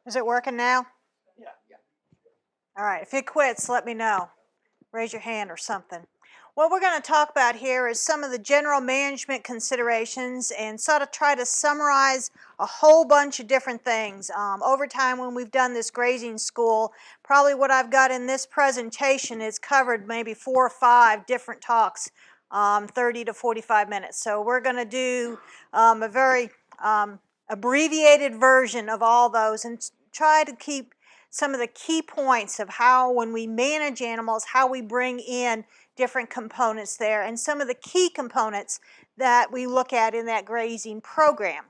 Is it working now? Yeah. All right, if it quits, let me know. Raise your hand or something. What we're going to talk about here is some of the general management considerations and sort of try to summarize a whole bunch of different things. Over time when we've done this grazing school, probably what I've got in this presentation is covered maybe 4 or 5 different talks, 30 to 45 minutes. So we're going to do a very abbreviated version of all those and try to keep some of the key points of how, when we manage animals, how we bring in different components there, and some of the key components that we look at in that grazing program.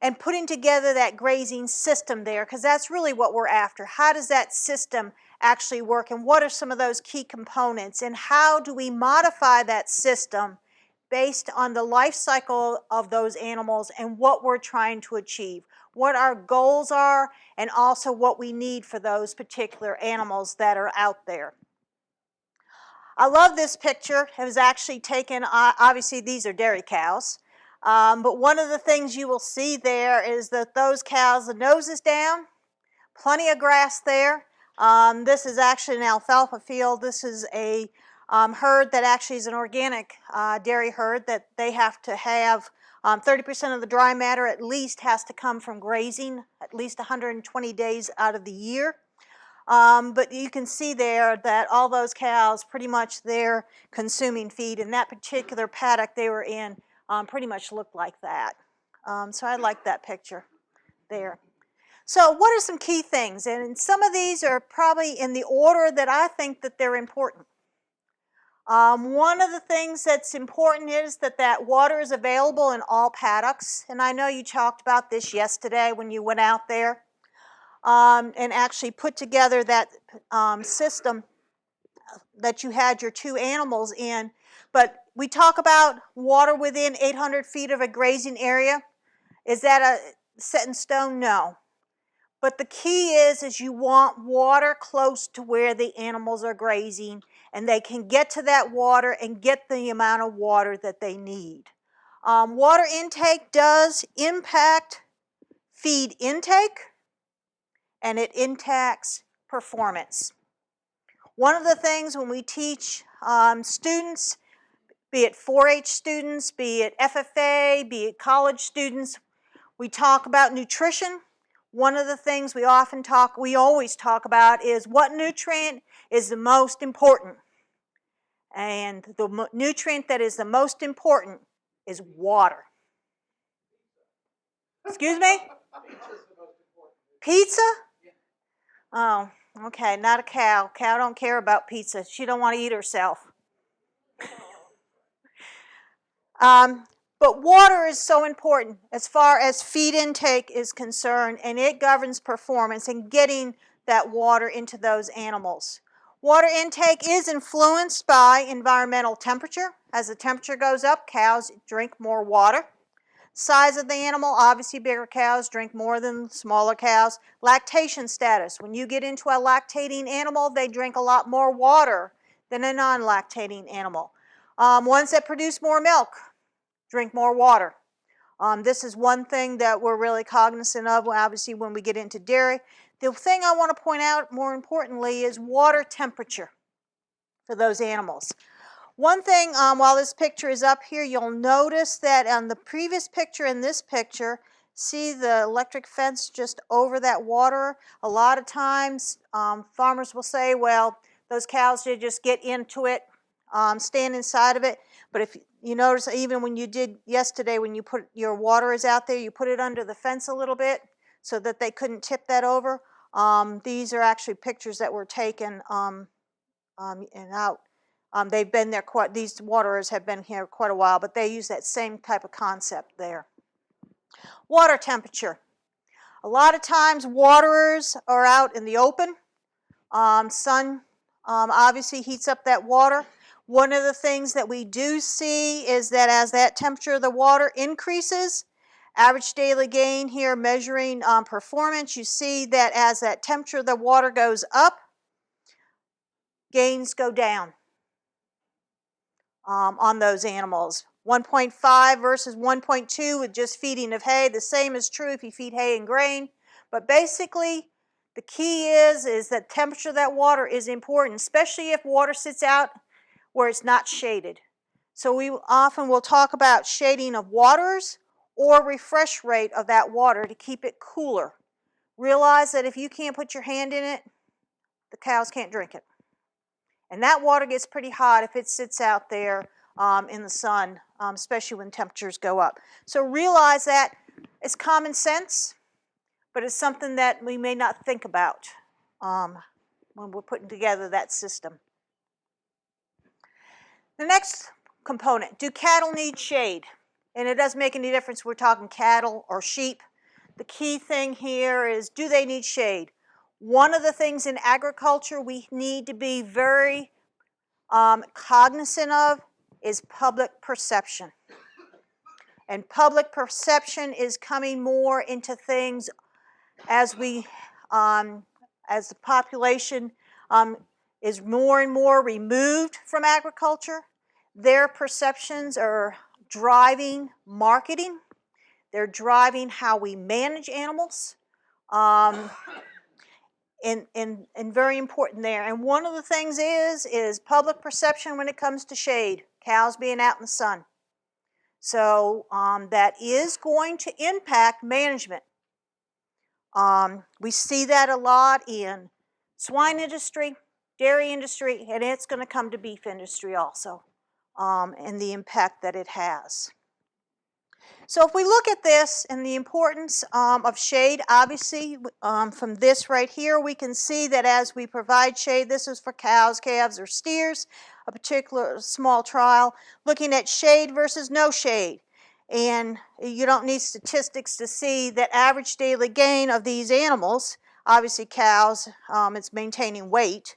And putting together that grazing system there, because that's really what we're after. How does that system actually work, and what are some of those key components, and how do we modify that system based on the life cycle of those animals and what we're trying to achieve, what our goals are, and also what we need for those particular animals that are out there. I love this picture. It was actually taken, obviously these are dairy cows, but one of the things you will see there is that those cows, the nose is down, plenty of grass there. This is actually an alfalfa field. This is a herd that actually is an organic dairy herd that they have to have 30% of the dry matter at least has to come from grazing at least 120 days out of the year. But you can see there that all those cows, pretty much they're consuming feed, and that particular paddock they were in pretty much looked like that. So I like that picture there. So what are some key things? And some of these are probably in the order that I think that they're important. One of the things that's important is that water is available in all paddocks. And I know you talked about this yesterday when you went out there and actually put together that system that you had your 2 animals in. But we talk about water within 800 feet of a grazing area. Is that a set in stone? No. But the key is you want water close to where the animals are grazing, and they can get to that water and get the amount of water that they need. Water intake does impact feed intake, and it impacts performance. One of the things when we teach students, be it 4-H students, be it FFA, be it college students, we talk about nutrition. One of the things we always talk about is what nutrient is the most important. And the nutrient that is the most important is water. Excuse me? Pizza? Oh, okay, not a cow. Cow don't care about pizza. She don't want to eat herself. But water is so important as far as feed intake is concerned, and it governs performance and getting that water into those animals. Water intake is influenced by environmental temperature. As the temperature goes up, cows drink more water. Size of the animal, obviously bigger cows drink more than smaller cows. Lactation status. When you get into a lactating animal, they drink a lot more water than a non-lactating animal. Ones that produce more milk drink more water. This is one thing that we're really cognizant of, obviously, when we get into dairy. The thing I want to point out more importantly is water temperature for those animals. One thing, while this picture is up here, you'll notice that on the previous picture and this picture, see the electric fence just over that water? A lot of times farmers will say, well, those cows should just get into it, stand inside of it. But if you notice, even when you did yesterday, when you put your water is out there, you put it under the fence a little bit so that they couldn't tip that over. These are actually pictures that were taken and out. They've been there these waterers have been here quite a while, but they use that same type of concept there. Water temperature. A lot of times waterers are out in the open. Sun obviously heats up that water. One of the things that we do see is that as that temperature of the water increases, average daily gain here measuring performance, you see that as that temperature of the water goes up, gains go down on those animals. 1.5 versus 1.2 with just feeding of hay. The same is true if you feed hay and grain. But basically, the key is that temperature of that water is important, especially if water sits out where it's not shaded. So we often will talk about shading of waters or refresh rate of that water to keep it cooler. Realize that if you can't put your hand in it, the cows can't drink it. And that water gets pretty hot if it sits out there in the sun, especially when temperatures go up. So realize that it's common sense, but it's something that we may not think about when we're putting together that system. The next component, do cattle need shade? And it doesn't make any difference if we're talking cattle or sheep. The key thing here is, do they need shade? One of the things in agriculture we need to be very cognizant of is public perception. And public perception is coming more into things as the population is more and more removed from agriculture. Their perceptions are driving marketing. They're driving how we manage animals. And very important there. And one of the things is public perception when it comes to shade, cows being out in the sun. So that is going to impact management. We see that a lot in swine industry, dairy industry, and it's going to come to beef industry also, and the impact that it has. So if we look at this and the importance of shade, obviously from this right here, we can see that as we provide shade, this is for cows, calves, or steers, a particular small trial, looking at shade versus no shade. And you don't need statistics to see that average daily gain of these animals, obviously cows, it's maintaining weight,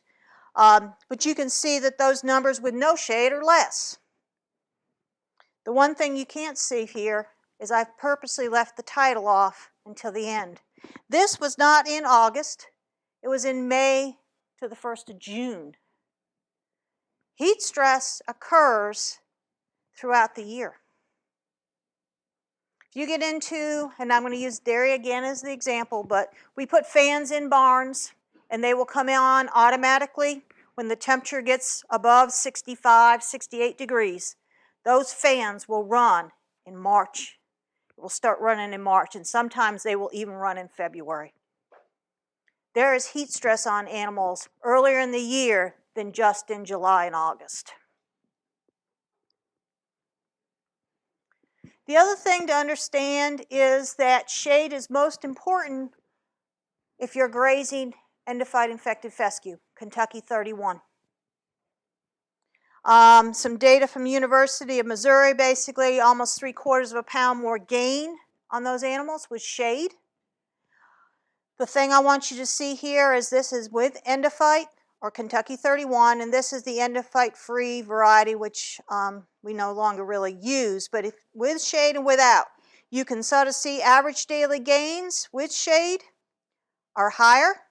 but you can see that those numbers with no shade are less. The one thing you can't see here is I've purposely left the title off until the end. This was not in August. It was in May to the 1st of June. Heat stress occurs throughout the year. If you get into, and I'm going to use dairy again as the example, but we put fans in barns and they will come on automatically when the temperature gets above 65, 68 degrees. Those fans will run in March. It will start running in March, and sometimes they will even run in February. There is heat stress on animals earlier in the year than just in July and August. The other thing to understand is that shade is most important if you're grazing endophyte infected fescue, Kentucky 31. Some data from University of Missouri, basically almost 3/4 of a pound more gain on those animals with shade. The thing I want you to see here is this is with endophyte or Kentucky 31, and this is the endophyte-free variety, which we no longer really use, but if with shade and without, you can sort of see average daily gains with shade are higher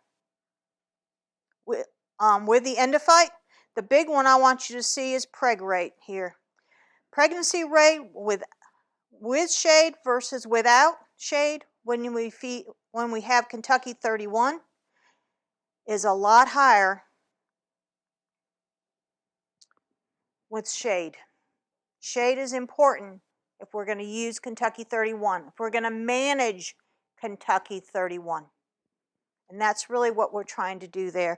with the endophyte. The big one I want you to see is preg rate here. Pregnancy rate with shade versus without shade when we have Kentucky 31 is a lot higher with shade. Shade is important if we're going to use Kentucky 31, if we're going to manage Kentucky 31. And that's really what we're trying to do there.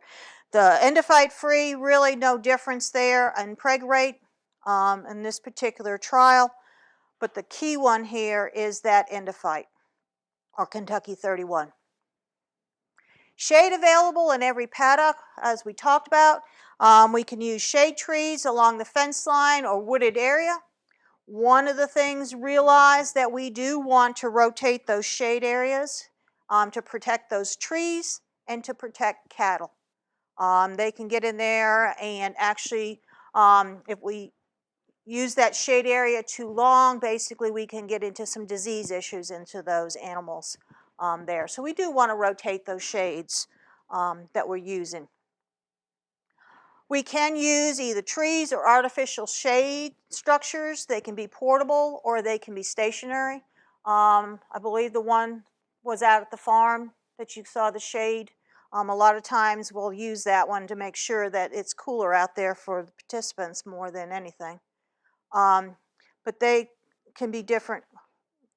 The endophyte-free, really no difference there in preg rate in this particular trial. But the key one here is that endophyte, or Kentucky 31. Shade available in every paddock, as we talked about. We can use shade trees along the fence line or wooded area. One of the things, realize that we do want to rotate those shade areas to protect those trees and to protect cattle. They can get in there and actually, if we use that shade area too long, basically we can get into some disease issues into those animals there. So we do want to rotate those shades that we're using. We can use either trees or artificial shade structures. They can be portable or they can be stationary. I believe the one was out at the farm that you saw the shade. A lot of times we'll use that one to make sure that it's cooler out there for the participants more than anything. But they can be different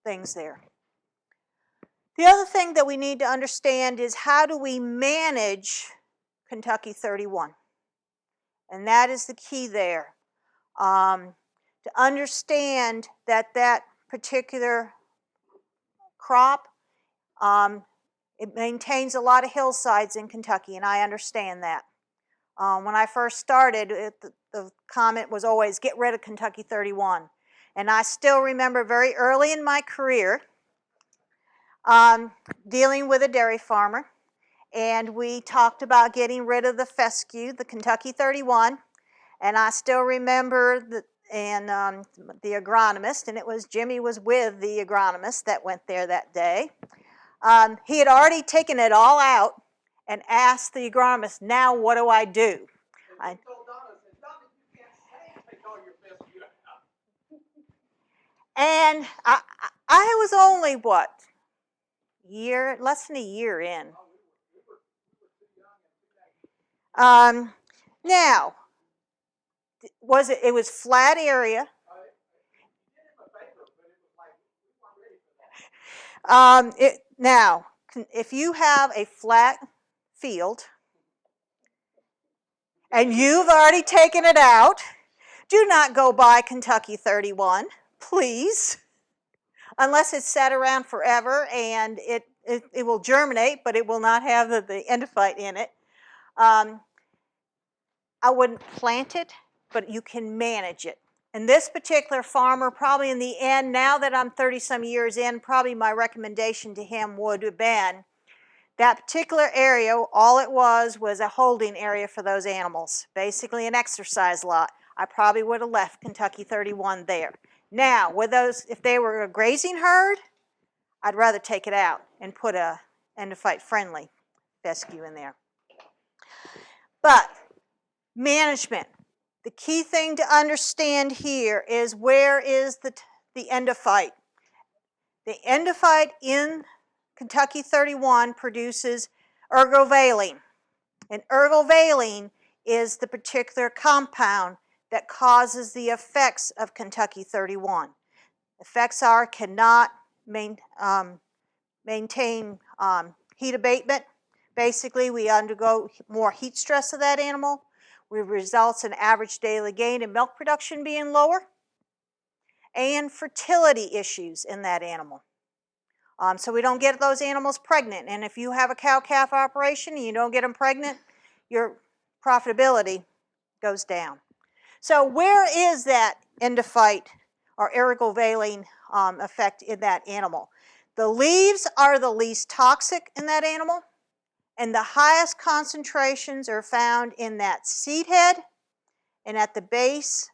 things there. The other thing that we need to understand is how do we manage Kentucky 31? And that is the key there. To understand that that particular crop, it maintains a lot of hillsides in Kentucky, and I understand that. When I first started, the comment was always, get rid of Kentucky 31. And I still remember very early in my career dealing with a dairy farmer, and we talked about getting rid of the fescue, the Kentucky 31, and I still remember the agronomist, and it was Jimmy was with the agronomist that went there that day. He had already taken it all out and asked the agronomist, now what do I do? And I was only, what, less than a year in. Now, it was flat area. Now, if you have a flat field and you've already taken it out, do not go buy Kentucky 31, please, unless it's sat around forever and it will germinate, but it will not have the endophyte in it. I wouldn't plant it, but you can manage it. And this particular farmer, probably in the end, now that I'm 30-some years in, probably my recommendation to him would have been that particular area, all it was a holding area for those animals, basically an exercise lot. I probably would have left Kentucky 31 there. Now, with those, if they were a grazing herd, I'd rather take it out and put a endophyte-friendly fescue in there. But management. The key thing to understand here is where is the endophyte. The endophyte in Kentucky 31 produces ergovaline. And ergovaline is the particular compound that causes the effects of Kentucky 31. Effects are cannot maintain heat abatement. Basically, we undergo more heat stress of that animal, which results in average daily gain in milk production being lower, and fertility issues in that animal. So we don't get those animals pregnant. And if you have a cow-calf operation and you don't get them pregnant, your profitability goes down. So where is that endophyte or ergovaline effect in that animal? The leaves are the least toxic in that animal, and the highest concentrations are found in that seed head and at the base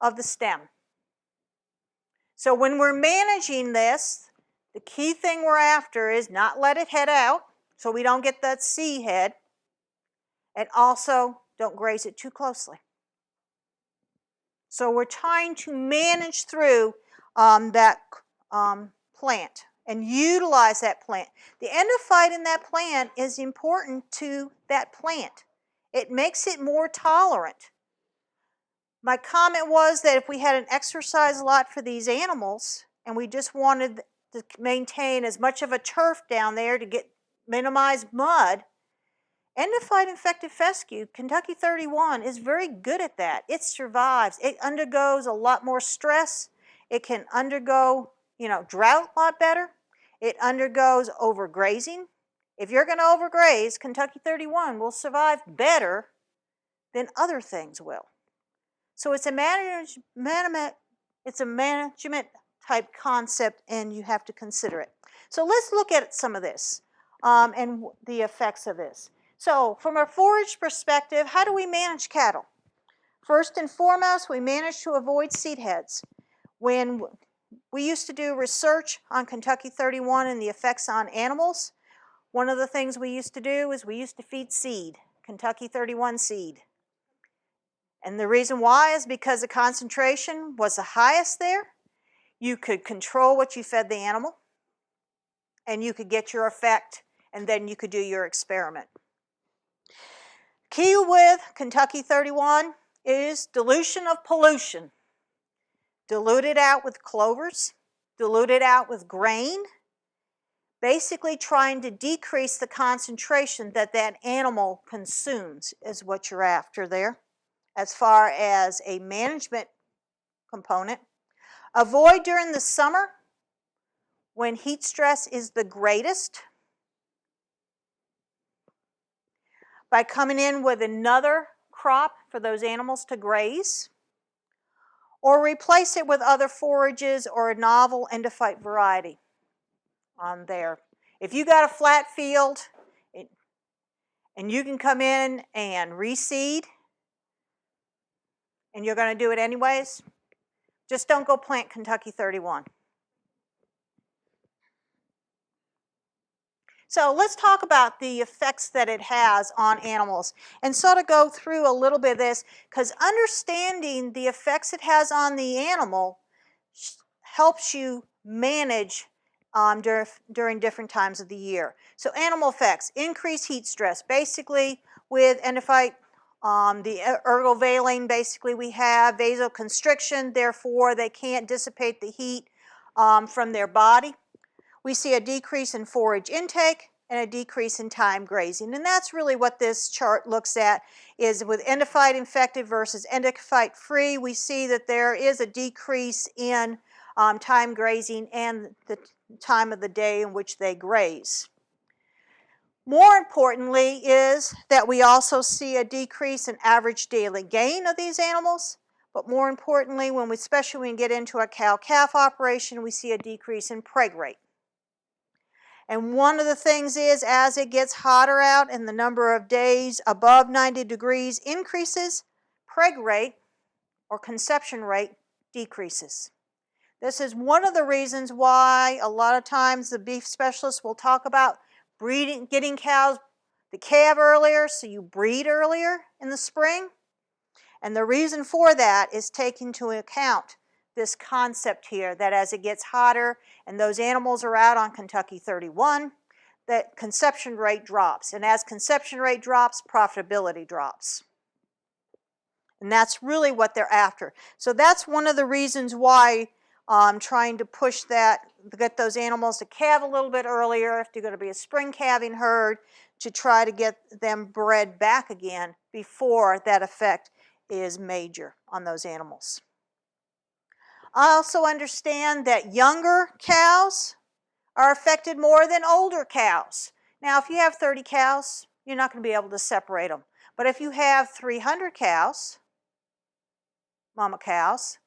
of the stem. So when we're managing this, the key thing we're after is not let it head out so we don't get that seed head, and also don't graze it too closely. So we're trying to manage through that plant and utilize that plant. The endophyte in that plant is important to that plant. It makes it more tolerant. My comment was that if we had an exercise lot for these animals and we just wanted to maintain as much of a turf down there to minimize mud, endophyte infected fescue, Kentucky 31, is very good at that. It survives. It undergoes a lot more stress. It can undergo, drought a lot better. It undergoes overgrazing. If you're going to overgraze, Kentucky 31 will survive better than other things will. So it's a management type concept, and you have to consider it. So let's look at some of this and the effects of this. So from a forage perspective, how do we manage cattle? First and foremost, we manage to avoid seed heads. When we used to do research on Kentucky 31 and the effects on animals, one of the things we used to do is we used to feed seed, Kentucky 31 seed. And the reason why is because the concentration was the highest there. You could control what you fed the animal, and you could get your effect and then you could do your experiment. Key with Kentucky 31 is dilution of pollution. Dilute it out with clovers, dilute it out with grain, basically trying to decrease the concentration that that animal consumes is what you're after there. As far as a management component, avoid during the summer when heat stress is the greatest by coming in with another crop for those animals to graze, or replace it with other forages or a novel endophyte variety on there. If you got a flat field and you can come in and reseed, and you're going to do it anyways, just don't go plant Kentucky 31. So let's talk about the effects that it has on animals and sort of go through a little bit of this, because understanding the effects it has on the animal helps you manage during different times of the year. So animal effects, increased heat stress. Basically with endophyte, the ergovaline, basically we have vasoconstriction, therefore they can't dissipate the heat from their body. We see a decrease in forage intake and a decrease in time grazing. And that's really what this chart looks at, is with endophyte infected versus endophyte free, we see that there is a decrease in time grazing and the time of the day in which they graze. More importantly is that we also see a decrease in average daily gain of these animals. But more importantly, especially when we get into a cow-calf operation, we see a decrease in preg rate. And one of the things is, as it gets hotter out and the number of days above 90 degrees increases, preg rate or conception rate decreases. This is one of the reasons why a lot of times the beef specialists will talk about breeding, getting cows to calve earlier, so you breed earlier in the spring. And the reason for that is taking into account this concept here, that as it gets hotter and those animals are out on Kentucky 31, that conception rate drops. And as conception rate drops, profitability drops. And that's really what they're after. So that's one of the reasons why I'm trying to push that, to get those animals to calve a little bit earlier, if they're going to be a spring calving herd, to try to get them bred back again before that effect is major on those animals. I also understand that younger cows are affected more than older cows. Now, if you have 30 cows, you're not going to be able to separate them. But if you have 300 cows, mama cows,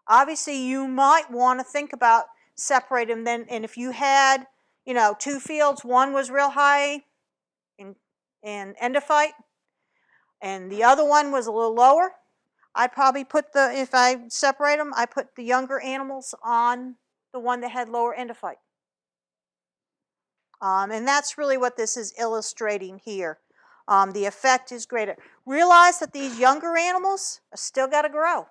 obviously you might want to think about separating them. And if you had, two fields, one was real high in endophyte, and the other one was a little lower, I'd probably put if I separate them, I put the younger animals on the one that had lower endophyte. And that's really what this is illustrating here. The effect is greater. Realize that these younger animals are still got to grow.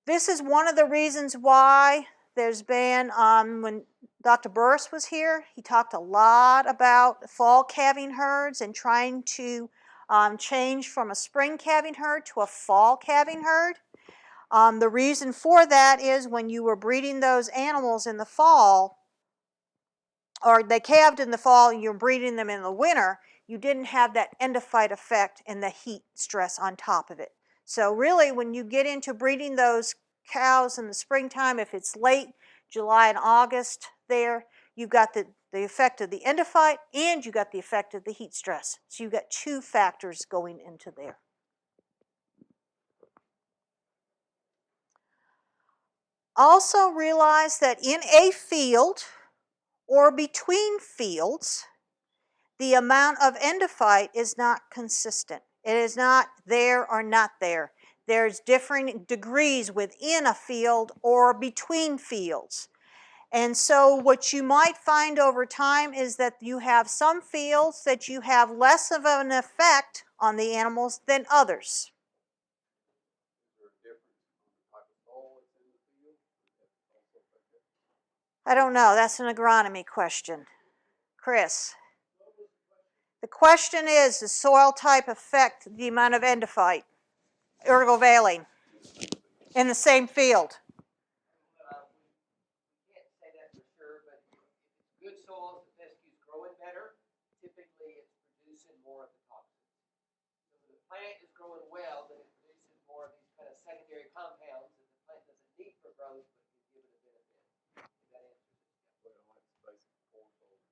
This is one of the reasons why there's been, when Dr. Burris was here, he talked a lot about fall calving herds and trying to change from a spring calving herd to a fall calving herd. The reason for that is when you were breeding those animals in the fall, or they calved in the fall and you're breeding them in the winter, you didn't have that endophyte effect and the heat stress on top of it. So really, when you get into breeding those cows in the springtime, if it's late July and August there, you've got the effect of the endophyte and you got the effect of the heat stress. So you've got two factors going into there. Also realize that in a field or between fields, the amount of endophyte is not consistent. It is not there or not there. There's different degrees within a field or between fields. And so what you might find over time is that you have some fields that you have less of an effect on the animals than others. I don't know. That's an agronomy question. Chris. The question is, does soil type affect the amount of endophyte, ergoveiling, in the same field? We can't say that for sure, but if it's good soils, the fescue's growing better, typically it's producing more of the toxins. So when the plant is growing well, then it produces more of these kind of secondary compounds that the plant doesn't need for growth, but can give it a benefit. If that answers it. Yeah. Well, that's basic corn soil. You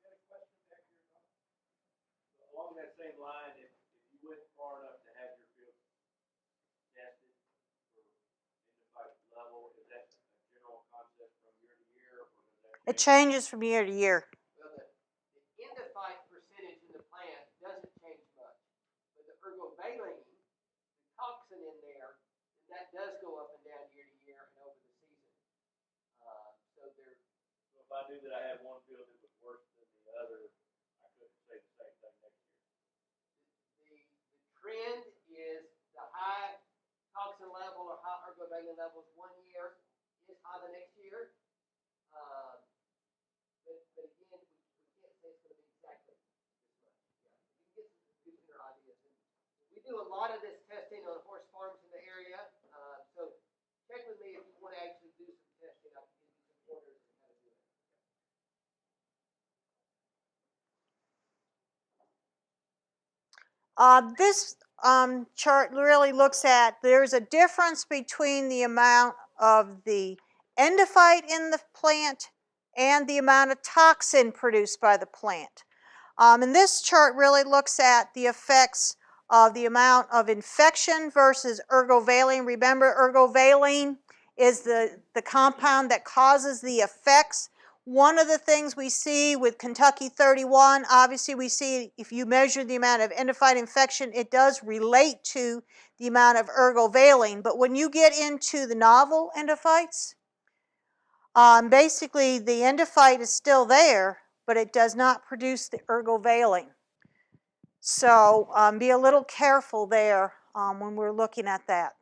got a question back here, Doc? Along that same line, if you went far enough to have your field tested for endophyte level, is that a general concept from year to year, or does that It changes from year to year. Well, the endophyte percentage in the plant doesn't change much, but the ergovaline, the toxin in there, that does go up and down year to year and over the season. So if I knew that I had one field that was worse than the other, I couldn't say the same thing next year. The trend is the high toxin level or high ergovaline levels one year is high the next year. But again, we can't say it's going to be exactly this much. Yeah, you can get some good ideas. And we do a lot of this testing on horse farms in the area. So check with me if you want to actually do some testing. I can give you some orders on how to do it. This chart really looks at, there's a difference between the amount of the endophyte in the plant and the amount of toxin produced by the plant. And this chart really looks at the effects of the amount of infection versus ergovaline. Remember, ergovaline is the compound that causes the effects. One of the things we see with Kentucky 31, obviously we see if you measure the amount of endophyte infection, it does relate to the amount of ergovaline. But when you get into the novel endophytes, basically the endophyte is still there, but it does not produce the ergovaline. So be a little careful there when we're looking at that.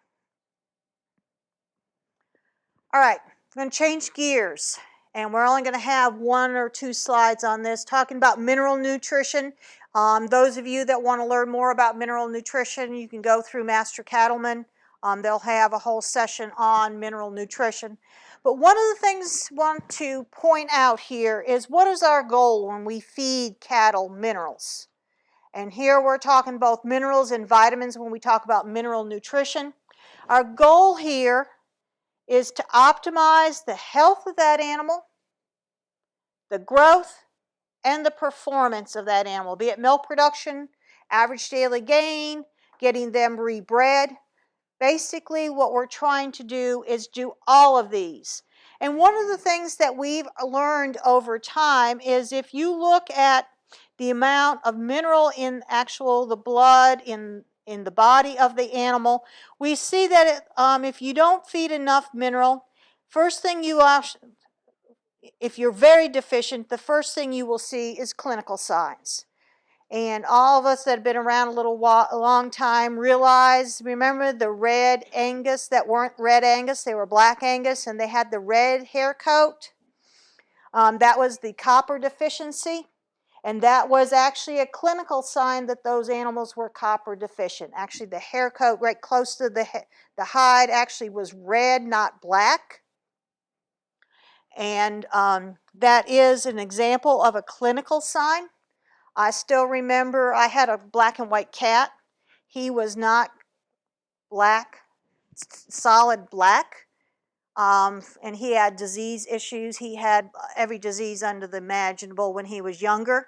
All right, I'm going to change gears, and we're only going to have 1 or 2 slides on this, talking about mineral nutrition. Those of you that want to learn more about mineral nutrition, you can go through Master Cattlemen. They'll have a whole session on mineral nutrition. But one of the things I want to point out here is, what is our goal when we feed cattle minerals? And here we're talking both minerals and vitamins when we talk about mineral nutrition. Our goal here is to optimize the health of that animal, the growth, and the performance of that animal, be it milk production, average daily gain, getting them rebred. Basically, what we're trying to do is do all of these. And one of the things that we've learned over time is, if you look at the amount of mineral in the blood in the body of the animal, we see that if you don't feed enough mineral, first thing if you're very deficient, the first thing you will see is clinical signs. And all of us that have been around a long time remember the red Angus that weren't red Angus, they were black Angus, and they had the red hair coat. That was the copper deficiency. And that was actually a clinical sign that those animals were copper deficient. Actually, the hair coat right close to the hide actually was red, not black. And that is an example of a clinical sign. I still remember I had a black and white cat. He was not black, solid black. And he had disease issues. He had every disease under the imaginable when he was younger.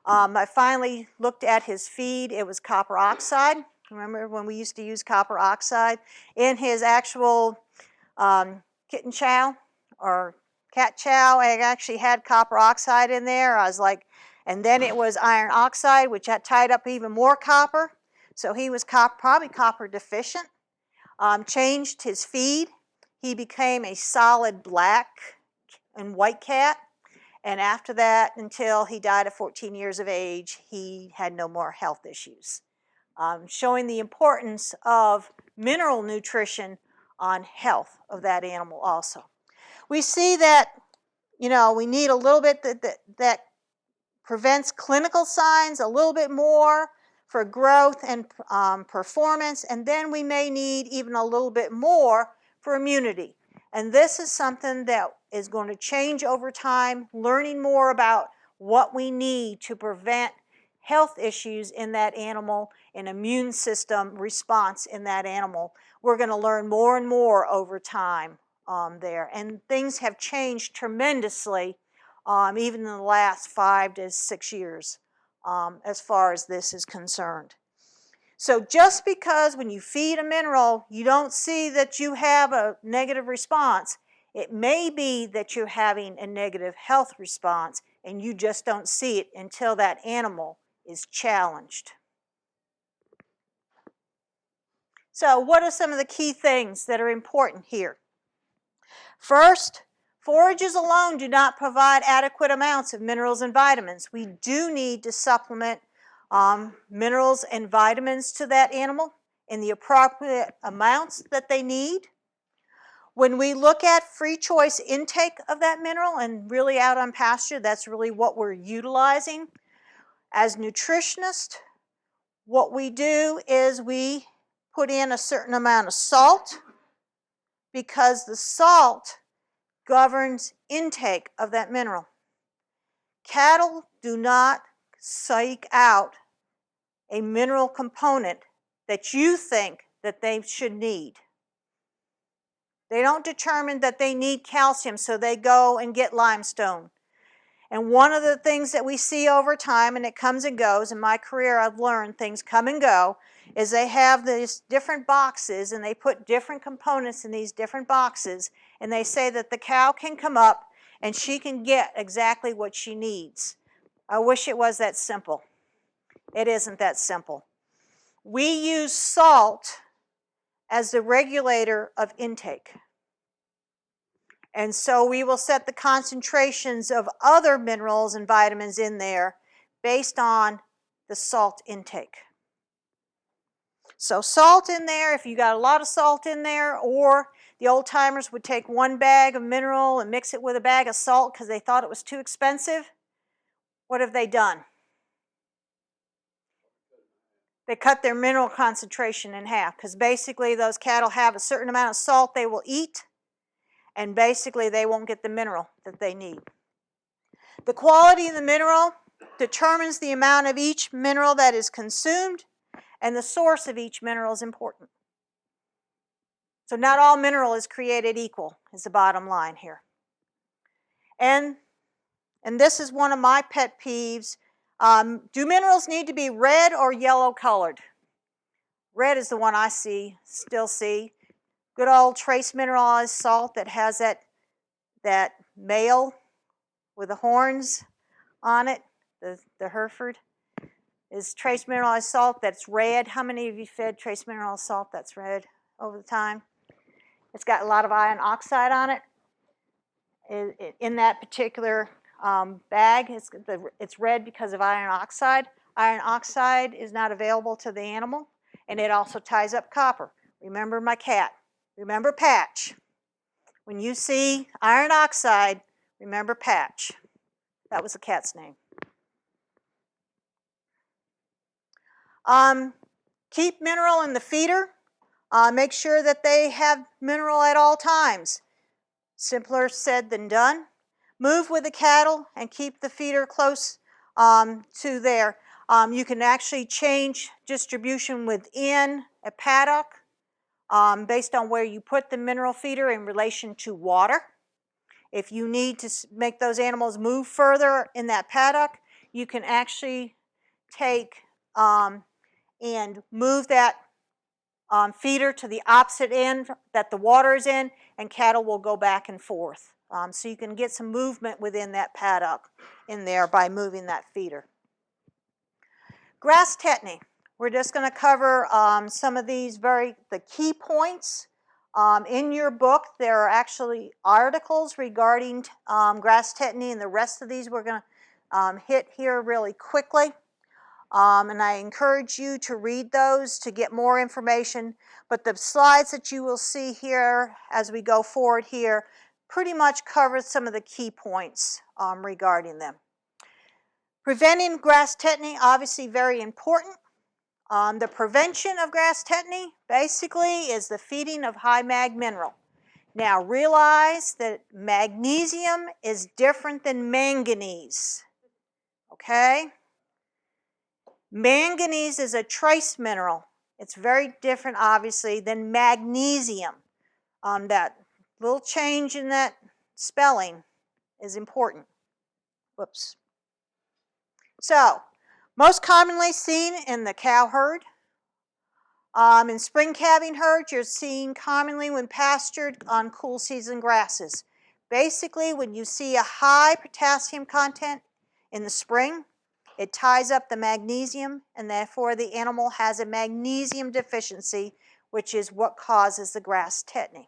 I finally looked at his feed. It was copper oxide. Remember when we used to use copper oxide? In his actual kitten chow or cat chow, I actually had copper oxide in there. I was like, and then it was iron oxide, which had tied up even more copper. So he was probably copper deficient. Changed his feed. He became a solid black and white cat. And after that, until he died at 14 years of age, he had no more health issues. Showing the importance of mineral nutrition on health of that animal also. We see that, we need a little bit that prevents clinical signs, a little bit more for growth and performance, and then we may need even a little bit more for immunity. And this is something that is going to change over time, learning more about what we need to prevent health issues in that animal, an immune system response in that animal. We're going to learn more and more over time there. And things have changed tremendously even in the last 5 to 6 years as far as this is concerned. So just because when you feed a mineral you don't see that you have a negative response, it may be that you're having a negative health response and you just don't see it until that animal is challenged. So what are some of the key things that are important here? First, forages alone do not provide adequate amounts of minerals and vitamins. We do need to supplement minerals and vitamins to that animal in the appropriate amounts that they need. When we look at free choice intake of that mineral and really out on pasture, that's really what we're utilizing. As nutritionists, what we do is we put in a certain amount of salt because the salt governs intake of that mineral. Cattle do not seek out a mineral component that you think that they should need. They don't determine that they need calcium, so they go and get limestone. And one of the things that we see over time, and it comes and goes, in my career I've learned things come and go, is they have these different boxes and they put different components in these different boxes, and they say that the cow can come up and she can get exactly what she needs. I wish it was that simple. It isn't that simple. We use salt as the regulator of intake. And so we will set the concentrations of other minerals and vitamins in there based on the salt intake. So salt in there, if you got a lot of salt in there, or the old timers would take 1 bag of mineral and mix it with a bag of salt because they thought it was too expensive, what have they done? They cut their mineral concentration in half because basically those cattle have a certain amount of salt they will eat, and basically they won't get the mineral that they need. The quality of the mineral determines the amount of each mineral that is consumed, and the source of each mineral is important. So not all mineral is created equal is the bottom line here. And this is one of my pet peeves. Do minerals need to be red or yellow colored? Red is the one I still see. Good old trace mineralized salt that has that male with the horns on it, the Hereford, is trace mineralized salt that's red. How many of you fed trace mineralized salt that's red over the time? It's got a lot of iron oxide on it. In that particular bag, it's red because of iron oxide. Iron oxide is not available to the animal, and it also ties up copper. Remember my cat. Remember Patch. When you see iron oxide, remember Patch. That was the cat's name. Keep mineral in the feeder. Make sure that they have mineral at all times. Simpler said than done. Move with the cattle and keep the feeder close to there. You can actually change distribution within a paddock based on where you put the mineral feeder in relation to water. If you need to make those animals move further in that paddock, you can actually take and move that feeder to the opposite end that the water is in, and cattle will go back and forth. So you can get some movement within that paddock in there by moving that feeder. Grass tetany. We're just going to cover some of these the key points. In your book, there are actually articles regarding grass tetany, and the rest of these we're going to hit here really quickly. And I encourage you to read those to get more information. But the slides that you will see here as we go forward here pretty much cover some of the key points regarding them. Preventing grass tetany, obviously very important. The prevention of grass tetany basically is the feeding of high mag mineral. Now realize that magnesium is different than manganese, okay? Manganese is a trace mineral. It's very different, obviously, than magnesium. That little change in that spelling is important. Whoops. So, most commonly seen in the cow herd. In spring calving herds, you're seen commonly when pastured on cool season grasses. Basically, when you see a high potassium content in the spring, it ties up the magnesium, and therefore the animal has a magnesium deficiency, which is what causes the grass tetany.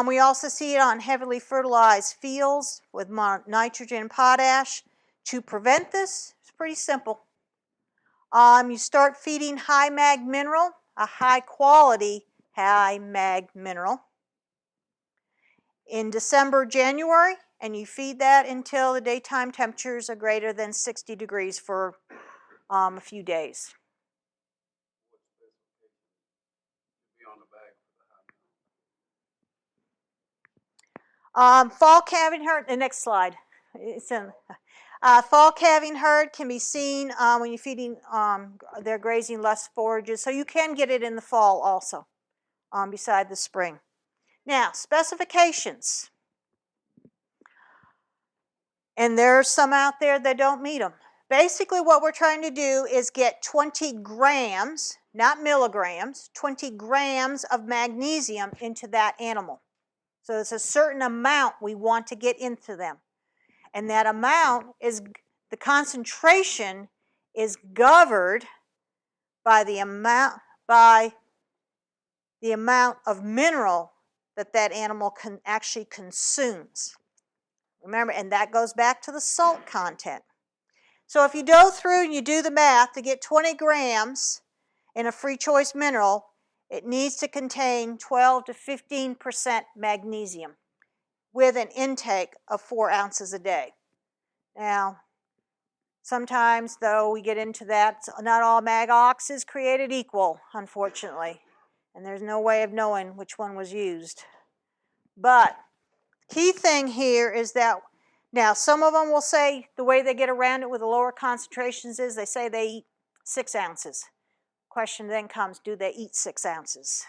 We also see it on heavily fertilized fields with nitrogen and potash. To prevent this, it's pretty simple. You start feeding high mag mineral, a high quality high mag mineral, in December, January, and you feed that until the daytime temperatures are greater than 60 degrees for a few days. Fall calving herd, the next slide. It's in, fall calving herd can be seen when you're feeding, they're grazing less forages, so you can get it in the fall also, beside the spring. Now, specifications. And there's some out there that don't meet them. Basically, what we're trying to do is get 20 grams, not milligrams, 20 grams of magnesium into that animal. So it's a certain amount we want to get into them. And that amount is, the concentration is governed by the amount of mineral that that animal actually consumes. Remember, and that goes back to the salt content. So if you go through and you do the math to get 20 grams in a free choice mineral, it needs to contain 12 to 15% magnesium with an intake of 4 ounces a day. Now, sometimes, though, we get into that, not all mag ox is created equal, unfortunately, and there's no way of knowing which one was used. But key thing here is that, now some of them will say the way they get around it with the lower concentrations is they say they eat 6 ounces. Question then comes, do they eat 6 ounces?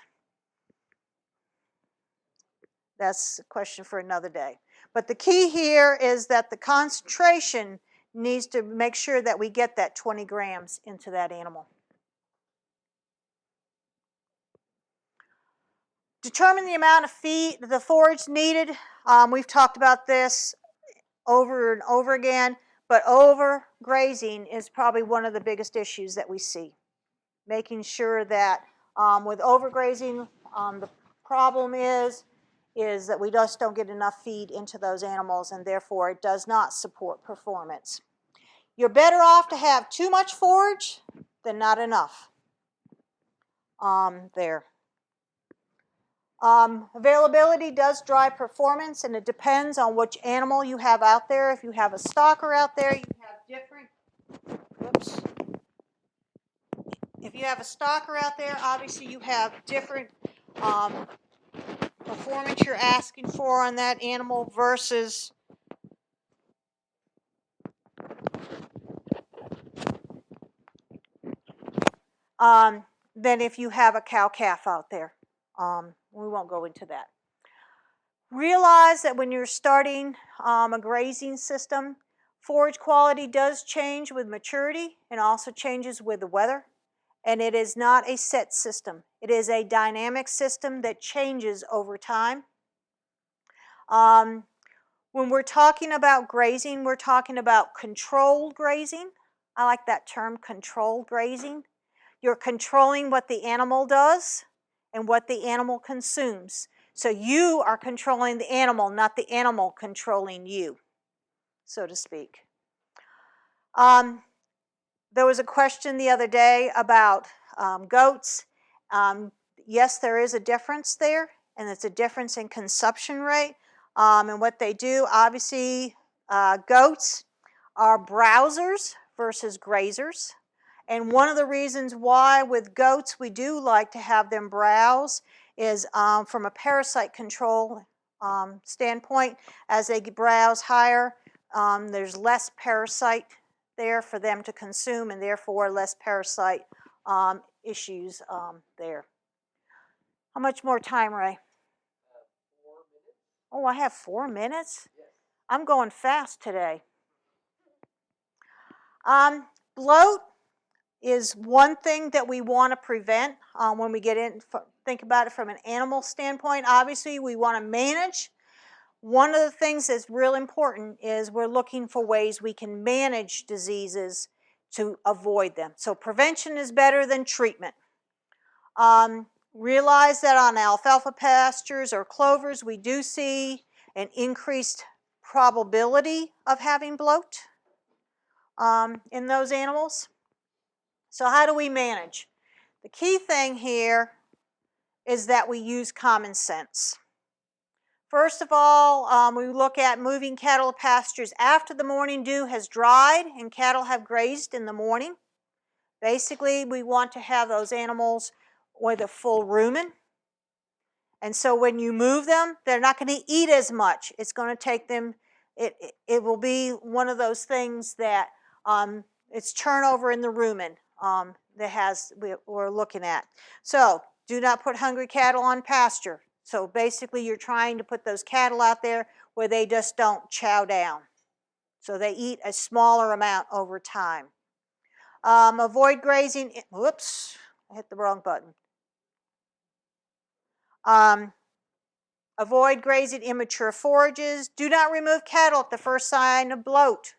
That's a question for another day. But the key here is that the concentration needs to make sure that we get that 20 grams into that animal. Determine the amount of feed, the forage needed. We've talked about this over and over again, but overgrazing is probably one of the biggest issues that we see. Making sure that with overgrazing, the problem is that we just don't get enough feed into those animals, and therefore it does not support performance. You're better off to have too much forage than not enough. There. Availability does drive performance, and it depends on which animal you have out there. If you have a stalker out there, you have different, whoops. If you have a stalker out there, obviously you have different performance you're asking for on that animal versus than if you have a cow-calf out there. We won't go into that. Realize that when you're starting a grazing system, forage quality does change with maturity and also changes with the weather. And it is not a set system. It is a dynamic system that changes over time. When we're talking about grazing, we're talking about controlled grazing. I like that term, controlled grazing. You're controlling what the animal does and what the animal consumes. So you are controlling the animal, not the animal controlling you, so to speak. There was a question the other day about goats. Yes, there is a difference there, and it's a difference in consumption rate. And what they do, obviously, goats are browsers versus grazers. And one of the reasons why with goats we do like to have them browse is from a parasite control standpoint. As they browse higher, there's less parasite there for them to consume, and therefore less parasite issues there. How much more time, Ray? 4 minutes. Oh, I have 4 minutes? Yes. I'm going fast today. Bloat is one thing that we want to prevent when we get in. Think about it from an animal standpoint. Obviously, we want to manage. One of the things that's real important is we're looking for ways we can manage diseases to avoid them. So prevention is better than treatment. Realize that on alfalfa pastures or clovers, we do see an increased probability of having bloat in those animals. So how do we manage? The key thing here is that we use common sense. First of all, we look at moving cattle to pastures after the morning dew has dried and cattle have grazed in the morning. Basically, we want to have those animals with a full rumen. And so when you move them, they're not going to eat as much. It's going to take them, it will be one of those things that it's turnover in the rumen we're looking at. So do not put hungry cattle on pasture. So basically you're trying to put those cattle out there where they just don't chow down. So they eat a smaller amount over time. Avoid grazing, whoops, I hit the wrong button. Avoid grazing immature forages. Do not remove cattle at the first sign of bloat.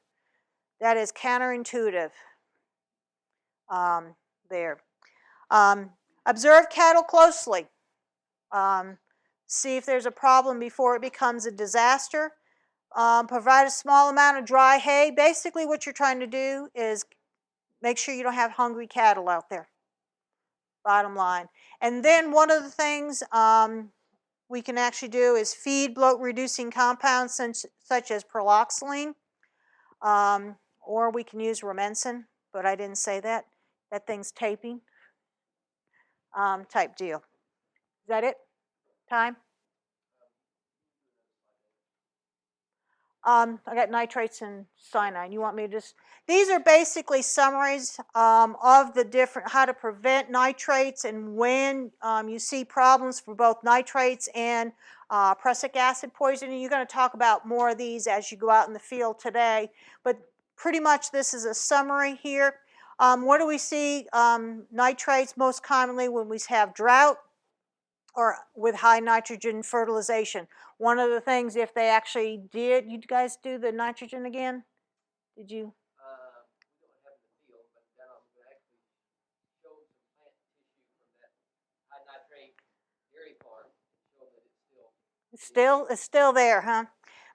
That is counterintuitive there. Observe cattle closely. See if there's a problem before it becomes a disaster. Provide a small amount of dry hay. Basically what you're trying to do is make sure you don't have hungry cattle out there. Bottom line. And then one of the things we can actually do is feed bloat reducing compounds such as proloxylene, or we can use Rumensin, but I didn't say that. That thing's taping type deal. Is that it? Time? I got nitrates and cyanide. You want me to just... These are basically summaries of the different, how to prevent nitrates and when you see problems for both nitrates and prussic acid poisoning. You're going to talk about more of these as you go out in the field today. But pretty much this is a summary here. What do we see nitrates most commonly when we have drought or with high nitrogen fertilization? One of the things, if they actually did, you guys do the nitrogen again? Did you? We don't have it in the field, but then I'm going to actually show some plant tissue from that high nitrate dairy farm to show that It's still there, huh?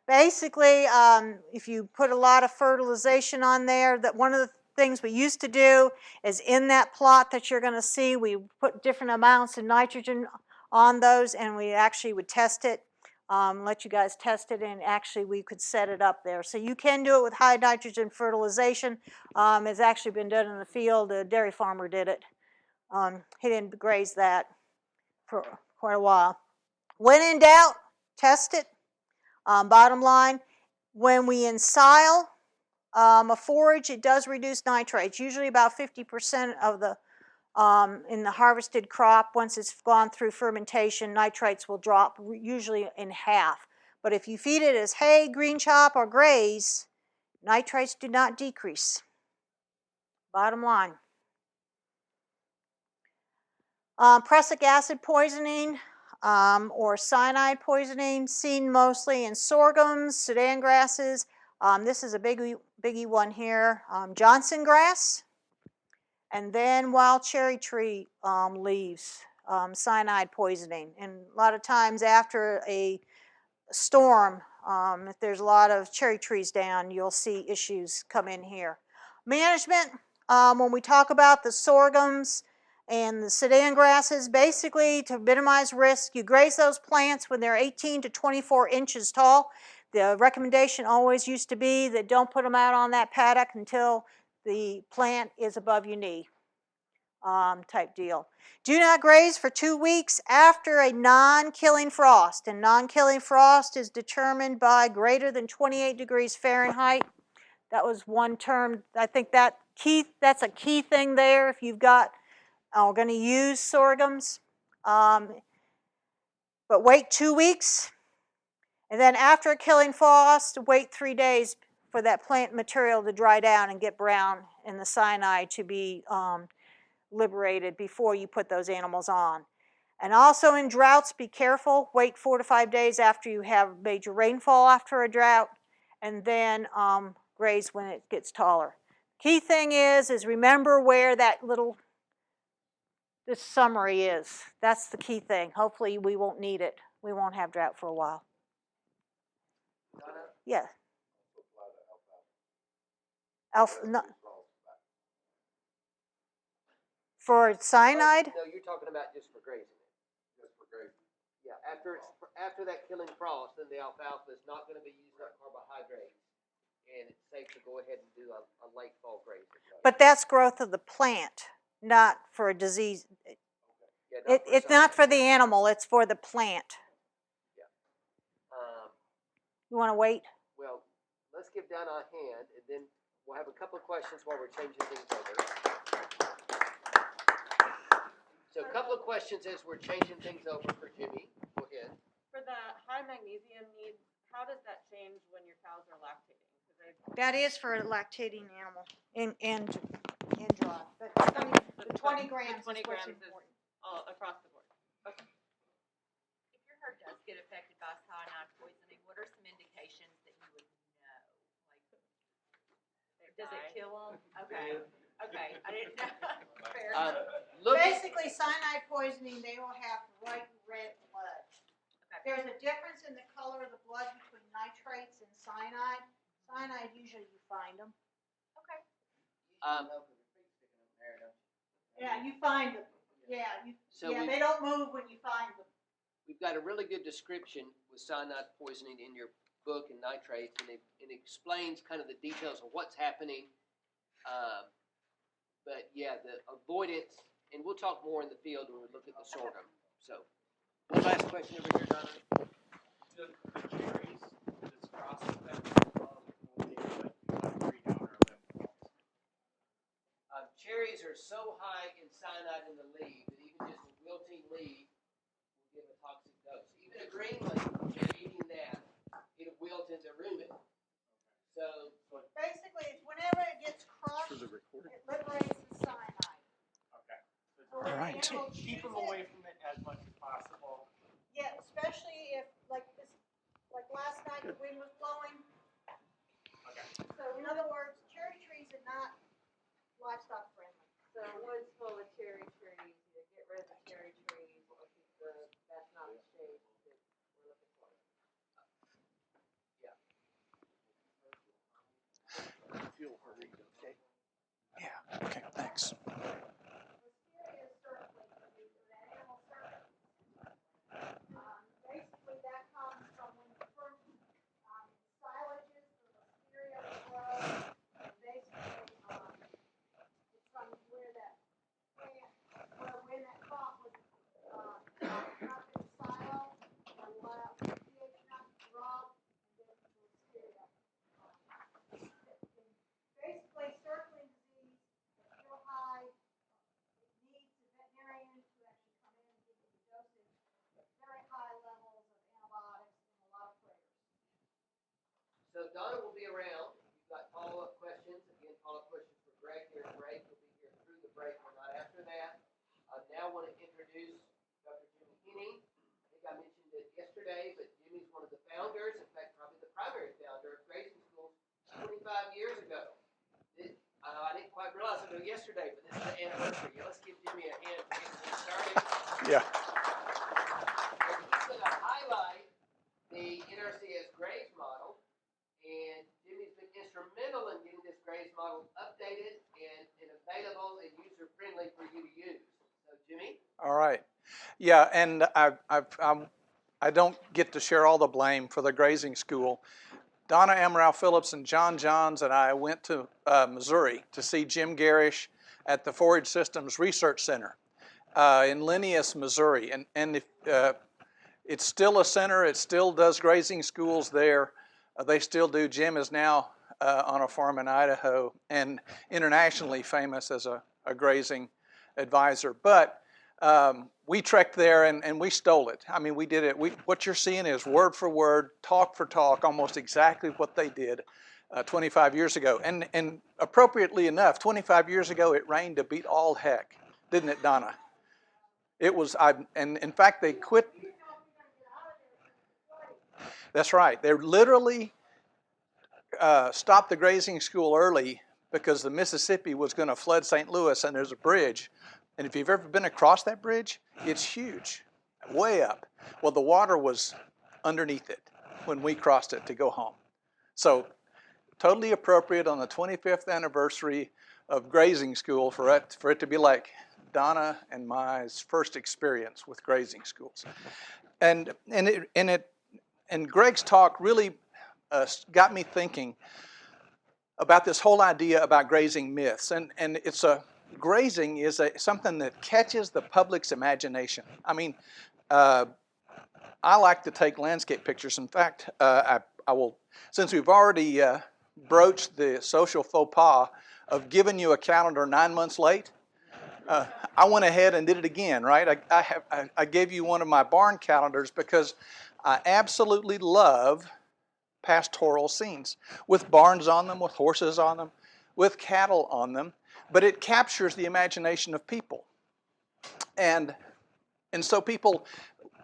Basically, if you put a lot of fertilization on there, that one of the things we used to do is in that plot that you're going to see, we put different amounts of nitrogen on those, and we actually would test it, let you guys test it, and actually we could set it up there. So you can do it with high nitrogen fertilization. It's actually been done in the field. A dairy farmer did it. He didn't graze that for quite a while. When in doubt, test it. Bottom line, when we ensile a forage, it does reduce nitrates. Usually about 50% of the in the harvested crop, once it's gone through fermentation, nitrates will drop usually in half. But if you feed it as hay, green chop, or graze, nitrates do not decrease. Bottom line. Prussic acid poisoning or cyanide poisoning, seen mostly in sorghums, Sudan grasses. This is a biggie one here, Johnson grass. And then wild cherry tree leaves, cyanide poisoning. And a lot of times after a storm, if there's a lot of cherry trees down, you'll see issues come in here. Management, when we talk about the sorghums and the sedan grasses, basically to minimize risk, you graze those plants when they're 18 to 24 inches tall. The recommendation always used to be that don't put them out on that paddock until the plant is above your knee, type deal. Do not graze for 2 weeks after a non-killing frost, and non-killing frost is determined by greater than 28 degrees Fahrenheit. That was one term. I think that's a key thing there if you've got, are going to use sorghums. But wait 2 weeks, and then after a killing frost, wait 3 days for that plant material to dry down and get brown and the cyanide to be liberated before you put those animals on. And also in droughts, be careful. Wait 4 to 5 days after you have major rainfall after a drought, and then graze when it gets taller. Key thing is remember where that little, this summary is. That's the key thing. Hopefully we won't need it. We won't have drought for a while. Yeah. No, for cyanide? No, you're talking about just for grazing. Just for grazing. Yeah, after that killing frost, then the alfalfa is not going to be using up carbohydrates, and it's safe to go ahead and do a late fall grazing. Right? But that's growth of the plant, not for a disease. Okay. Yeah, It's not for the animal, it's for the plant. Yeah. You want to wait? Well, let's give Donna a hand, and then we'll have a couple of questions while we're changing things over. So a couple of questions as we're changing things over for Jimmy. Go ahead. For the high magnesium needs, how does that change when your cows are lactating? That is for a lactating animal and dry. But the 20 grams the 20 is what's grams important. Is all across the board. Okay. If your herd does get affected by cyanide poisoning, what are some indications that you would know? Like, does it kill them? Okay. Okay. I didn't know. Fair. Basically, cyanide poisoning, they will have bright red blood. Okay. There's a difference in the color of the blood between nitrates and cyanide. Cyanide, usually you find them. Okay. Yeah, you find them. Yeah, they don't move when you find them. We've got a really good description with cyanide poisoning in your book and nitrates, and it explains kind of the details of what's happening. But yeah, the avoidance, and we'll talk more in the field when we look at the sorghum. So, one last question over here, Donna. The cherries, this process that Cherries are so high in cyanide in the leaf that even just a wilting leaf will give a toxic dose. Even a green leaf, if you're eating that, it'll wilt into rumen. So basically, it's whenever it gets crushed, it liberates the cyanide. Okay. So all right. Keep them away from it as much as possible. Yeah, especially if, like last night, the wind was blowing. Okay. So in other words, cherry trees are not livestock friendly. So woods full of cherry trees, either get rid of the cherry trees or keep that's not the shade that we're looking for. Yeah. Feel hurried, okay? Yeah, okay, thanks. Basically, that comes from when the first silages for listeria grow. Basically, it's from where that plant, when that crop was not in silo, and allowed the pH not to drop, and then the listeria. Basically, circling disease is real high. It needs a veterinarian to actually come in and give you the dosage. Very high levels of antibiotics and a lot of prayers. So Donna will be around. If you've got follow-up questions, again, follow-up questions for Greg during the break. He'll be here through the break or not after that. I now want to introduce Dr. Jimmy Henning. I think I mentioned it yesterday, but Jimmy's one of the founders, in fact, probably the primary founder of Grazing School 25 years ago. I didn't quite realize it yesterday, but this is the anniversary. Let's give Jimmy a hand for getting this started. Yeah. And he's going to highlight the NRCS Graze model. And Jimmy's been instrumental in getting this Graze model updated and Yeah, and I don't get to share all the blame for the grazing school. Donna Amaral-Phillips and John Johns and I went to Missouri to see Jim Garish at the Forage Systems Research Center in Linneus, Missouri. And if, it's still a center. It still does grazing schools there. They still do. Jim is now on a farm in Idaho and internationally famous as a grazing advisor. But we trekked there and we stole it. I mean, we did it. What you're seeing is word for word, talk for talk, almost exactly what they did 25 years ago. And appropriately enough, 25 years ago, it rained to beat all heck, didn't it, Donna? It was, and in fact, they quit. That's right. They literally stopped the grazing school early because the Mississippi was going to flood St. Louis, and there's a bridge. And if you've ever been across that bridge, it's huge, way up. Well, the water was underneath it when we crossed it to go home. So totally appropriate on the 25th anniversary of grazing school for it to be like Donna and my first experience with grazing schools. And Greg's talk really got me thinking about this whole idea about grazing myths. And it's grazing is something that catches the public's imagination. I mean, I like to take landscape pictures. In fact, I will, since we've already broached the social faux pas of giving you a calendar 9 months late, I went ahead and did it again, right? I gave you one of my barn calendars because I absolutely love pastoral scenes with barns on them, with horses on them, with cattle on them, but it captures the imagination of people. And so people,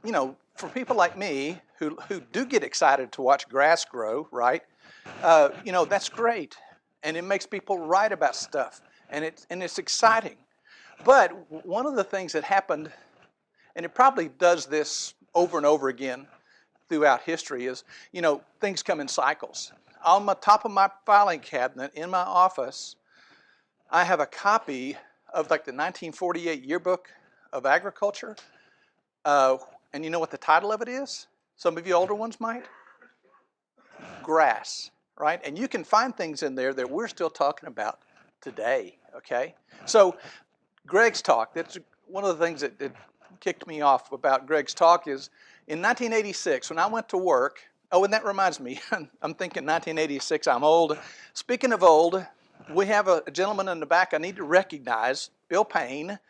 you know, for people like me who do get excited to watch grass grow, right? You know, that's great. And it makes people write about stuff. And it's exciting. But one of the things that happened, and it probably does this over and over again throughout history, is, you know, things come in cycles. On the top of my filing cabinet in my office, I have a copy of like the 1948 Yearbook of Agriculture. And you know what the title of it is? Some of you older ones might. Grass, right? And you can find things in there that we're still talking about today, okay? So Greg's talk, that's one of the things that kicked me off about Greg's talk is in 1986, when I went to work, oh, and that reminds me, I'm thinking 1986, I'm old. Speaking of old, we have a gentleman in the back I need to recognize, Bill Payne.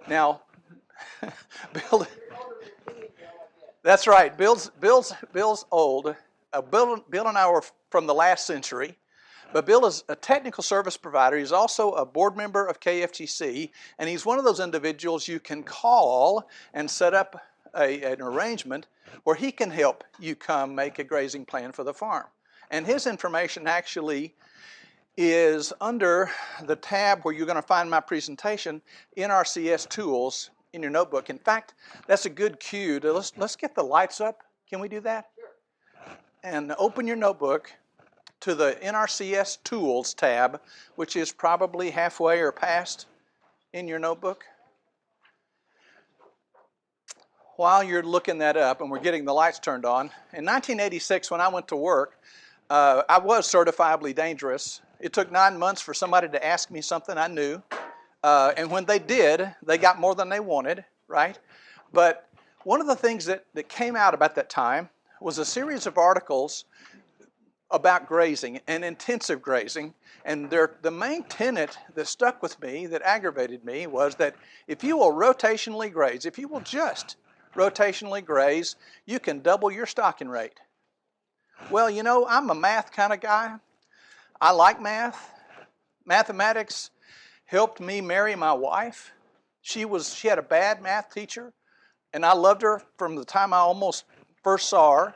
Now, Bill, that's right, Bill's old. Bill and I were from the last century. But Bill is a technical service provider. He's also a board member of KFGC, and he's one of those individuals you can call and set up an arrangement where he can help you come make a grazing plan for the farm. And his information actually is under the tab where you're going to find my presentation, NRCS Tools, in your notebook. In fact, that's a good cue to let's get the lights up. Can we do that? Sure. And open your notebook to the NRCS Tools tab, which is probably halfway or past in your notebook. While you're looking that up and we're getting the lights turned on, in 1986 when I went to work, I was certifiably dangerous. It took 9 months for somebody to ask me something I knew. And when they did, they got more than they wanted, right? But one of the things that came out about that time was a series of articles about grazing and intensive grazing, and the main tenet that stuck with me, that aggravated me, was that if you will rotationally graze, if you will just rotationally graze, you can double your stocking rate. Well, you know, I'm a math kind of guy. I like math. Mathematics helped me marry my wife. She had a bad math teacher, and I loved her from the time I almost first saw her,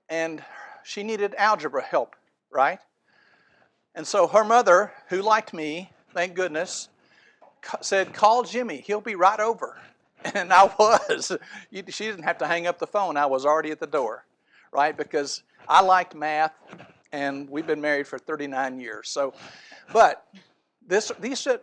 and she needed algebra help, right? And so her mother, who liked me, thank goodness, said, call Jimmy, he'll be right over. And I was. She didn't have to hang up the phone. I was already at the door, right? Because I liked math, and we've been married for 39 years. So, but these are